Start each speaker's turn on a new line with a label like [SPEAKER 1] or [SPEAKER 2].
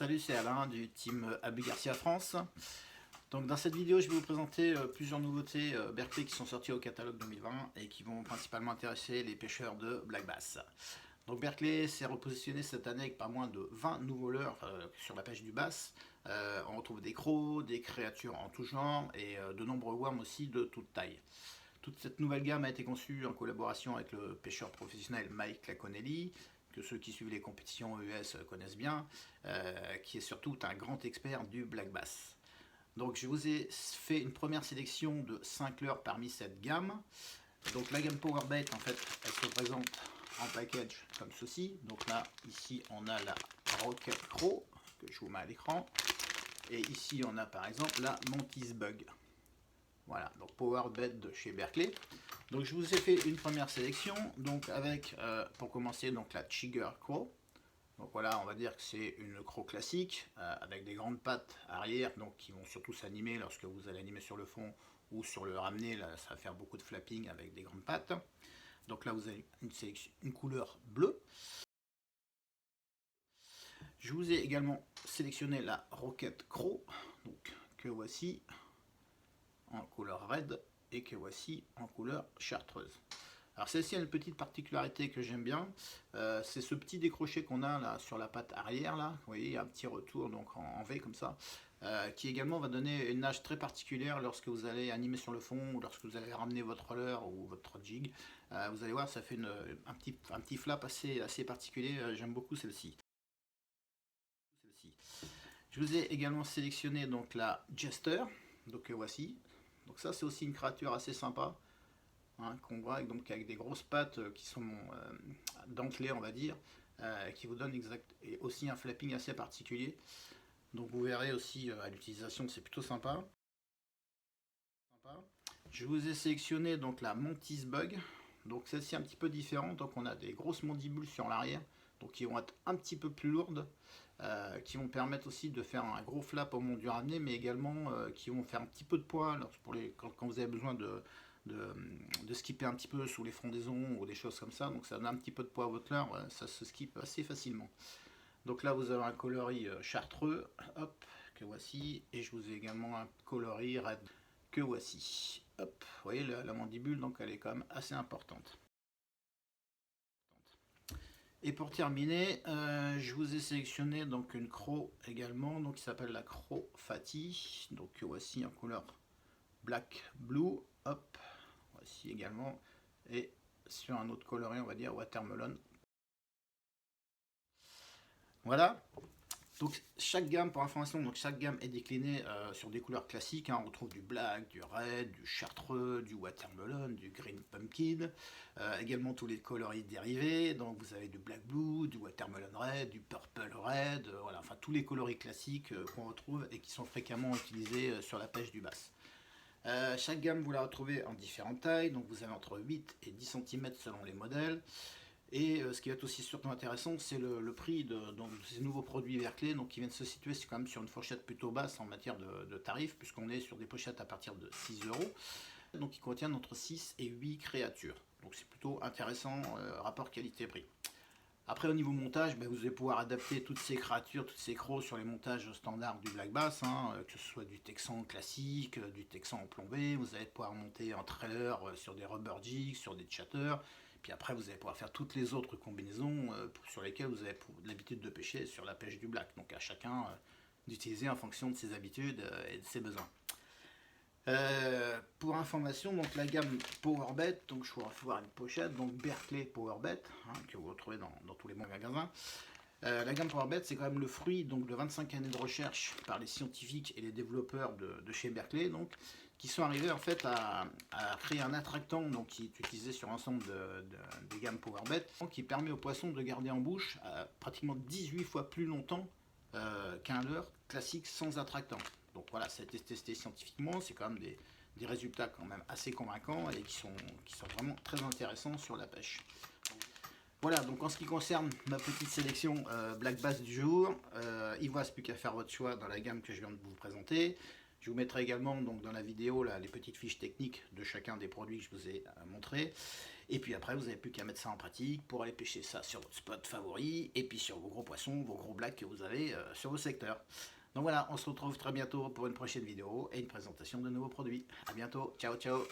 [SPEAKER 1] Salut, c'est Alain du team Abu Garcia France. Donc dans cette vidéo, je vais vous présenter plusieurs nouveautés Berkley qui sont sorties au catalogue 2020 et qui vont principalement intéresser les pêcheurs de black bass. Donc Berkley s'est repositionné cette année avec pas moins de 20 nouveaux leurres sur la pêche du bass. On retrouve des crocs, des créatures en tout genre et de nombreux worms aussi de toute taille. Toute cette nouvelle gamme a été conçue en collaboration avec le pêcheur professionnel Mike Laconelli, que ceux qui suivent les compétitions US connaissent bien, qui est surtout un grand expert du black bass. Donc je vous ai fait une première sélection de 5 leurres parmi cette gamme. Donc la gamme Powerbait, en fait, elle se présente en package comme ceci. Donc là, ici, on a la Rocket Crow, que je vous mets à l'écran. Et ici, on a par exemple la Mantis Bug. Voilà, donc Powerbait de chez Berkley. Donc je vous ai fait une première sélection, donc avec, pour commencer, donc la Chigger Crow. Donc voilà, on va dire que c'est une crow classique, avec des grandes pattes arrière, donc qui vont surtout s'animer lorsque vous allez animer sur le fond ou sur le ramener, là ça va faire beaucoup de flapping avec des grandes pattes. Donc là vous avez une couleur bleue. Je vous ai également sélectionné la Rocket Crow, donc que voici en couleur red et que voici en couleur chartreuse. Alors celle-ci a une petite particularité que j'aime bien, c'est ce petit décroché qu'on a là sur la patte arrière là, vous voyez, il y a un petit retour donc en V comme ça, qui également va donner une nage très particulière lorsque vous allez animer sur le fond ou lorsque vous allez ramener votre leurre ou votre jig. Vous allez voir, ça fait un petit flap assez particulier, j'aime beaucoup celle-ci. Je vous ai également sélectionné donc la Jester, donc voici. Donc ça c'est aussi une créature assez sympa, hein, qu'on voit donc avec des grosses pattes qui sont dentelées on va dire, qui vous donnent et aussi un flapping assez particulier. Donc vous verrez aussi à l'utilisation, c'est plutôt sympa. Je vous ai sélectionné donc la Mantis Bug. Donc celle-ci un petit peu différente, donc on a des grosses mandibules sur l'arrière, donc qui vont être un petit peu plus lourdes, qui vont permettre aussi de faire un gros flap au moment du ramener, mais également qui vont faire un petit peu de poids quand vous avez besoin de skipper un petit peu sous les frondaisons ou des choses comme ça, donc ça donne un petit peu de poids à votre leurre, ça se skip assez facilement. Donc là vous avez un coloris chartreux, hop, que voici, et je vous ai également un coloris red, que voici. Hop, vous voyez la mandibule, donc elle est quand même assez importante. Et pour terminer, je vous ai sélectionné donc une crow également, donc qui s'appelle la Crow Fatty, donc voici en couleur black blue, hop, voici également, et sur un autre coloris on va dire watermelon. Voilà. Donc chaque gamme, pour information, donc chaque gamme est déclinée sur des couleurs classiques, hein. On retrouve du black, du red, du chartreux, du watermelon, du green pumpkin, également tous les coloris dérivés, donc vous avez du black blue, du watermelon red, du purple red, voilà, enfin tous les coloris classiques qu'on retrouve et qui sont fréquemment utilisés sur la pêche du bass. Chaque gamme vous la retrouvez en différentes tailles, donc vous avez entre 8 et 10 cm selon les modèles. Et ce qui va être aussi surtout intéressant, c'est le prix de ces nouveaux produits Berkley, donc qui viennent se situer quand même sur une fourchette plutôt basse en matière de tarifs, puisqu'on est sur des pochettes à partir de 6 €, donc qui contiennent entre 6 et 8 créatures. Donc c'est plutôt intéressant, rapport qualité-prix. Après au niveau montage, vous allez pouvoir adapter toutes ces créatures, toutes ces crocs sur les montages standards du black bass, hein, que ce soit du texan classique, du texan en plombé, vous allez pouvoir monter en trailer sur des rubber jigs, sur des chatters, puis après vous allez pouvoir faire toutes les autres combinaisons sur lesquelles vous avez l'habitude de pêcher sur la pêche du black, donc à chacun d'utiliser en fonction de ses habitudes et de ses besoins. Pour information, donc la gamme Powerbait, donc je vous voir une pochette, donc Berkley Powerbait, hein, que vous retrouvez dans tous les bons magasins. La gamme Powerbait, c'est quand même le fruit donc, de 25 années de recherche par les scientifiques et les développeurs de chez Berkley, donc, qui sont arrivés en fait à créer un attractant donc, qui est utilisé sur l'ensemble des gammes Powerbait, qui permet aux poissons de garder en bouche pratiquement 18 fois plus longtemps qu'un leurre classique sans attractant. Donc voilà, ça a été testé scientifiquement, c'est quand même des résultats quand même assez convaincants et qui sont vraiment très intéressants sur la pêche. Voilà, donc en ce qui concerne ma petite sélection Black Bass du jour, il ne vous reste plus qu'à faire votre choix dans la gamme que je viens de vous présenter. Je vous mettrai également donc, dans la vidéo là, les petites fiches techniques de chacun des produits que je vous ai montrés. Et puis après, vous n'avez plus qu'à mettre ça en pratique pour aller pêcher ça sur votre spot favori, et puis sur vos gros poissons, vos gros blagues que vous avez sur vos secteurs. Donc voilà, on se retrouve très bientôt pour une prochaine vidéo et une présentation de nouveaux produits. A bientôt, ciao ciao.